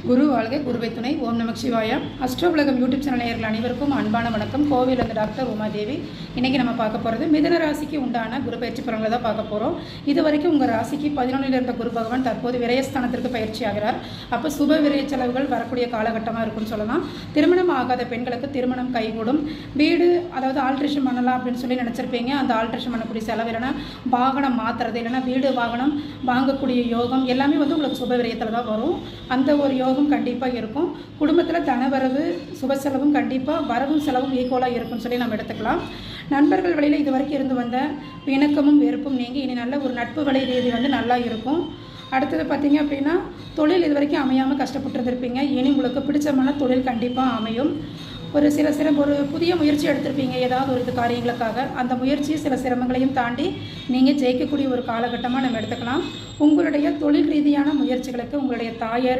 குரு வாழ்க, குருவை துணை. ஓம் நமக் சிவாயா. அஸ்ட்ரோ உலகம் யூடியூப் சேனல் நேயர்கள் அனைவருக்கும் அன்பான வணக்கம். கோவிலிருந்து டாக்டர் உமாதேவி. இன்றைக்கி நம்ம பார்க்க போகிறது மிதுன ராசிக்கு உண்டான குரு பயிற்சி பலன்களை தான் பார்க்க போகிறோம். இது வரைக்கும் உங்கள் ராசிக்கு 11ல் இருந்த குரு பகவான் தற்போது விரயஸ்தானத்திற்கு பயிற்சி ஆகிறார். அப்போ சுப விரய செலவுகள் வரக்கூடிய காலகட்டமாக இருக்குன்னு சொல்லலாம். திருமணம் ஆகாத பெண்களுக்கு திருமணம் கைகூடும். வீடு அதாவது ஆல்ட்ரேஷன் பண்ணலாம் அப்படின்னு சொல்லி நினச்சிருப்பீங்க. அந்த ஆல்ட்ரேஷன் பண்ணக்கூடிய செலவு இல்லைன்னா வாகனம் மாற்றுறது, இல்லைன்னா வீடு வாகனம் வாங்கக்கூடிய யோகம் எல்லாமே வந்து உங்களுக்கு சுப விரயத்தில் தான் வரும். அந்த ஒரு யோகம் கண்டிப்பாக இருக்கும். குடும்பத்தில் தனவரவு சுப செலவும் கண்டிப்பாக வரவும் செலவும் ஈக்குவலாக இருக்கும்னு சொல்லி நம்ம எடுத்துக்கலாம். நண்பர்கள் வழியில் இது வரைக்கும் இருந்து வந்த இணக்கமும் வெறுப்பும் நீங்கி இனி நல்ல ஒரு நட்பு வழி ரீதி வந்து நல்லா இருக்கும். அடுத்தது பார்த்திங்க அப்படின்னா தொழில் இது வரைக்கும் அமையாமல் கஷ்டப்பட்டுருந்துருப்பீங்க. இனி உங்களுக்கு பிடிச்சமான தொழில் கண்டிப்பாக அமையும். ஒரு ஒரு புதிய முயற்சி எடுத்திருப்பீங்க ஏதாவது ஒரு இது காரியங்களுக்காக. அந்த முயற்சி சில சிரமங்களையும் தாண்டி நீங்கள் ஜெயிக்கக்கூடிய ஒரு காலகட்டமாக நம்ம எடுத்துக்கலாம். உங்களுடைய தொழில் ரீதியான முயற்சிகளுக்கு உங்களுடைய தாயார்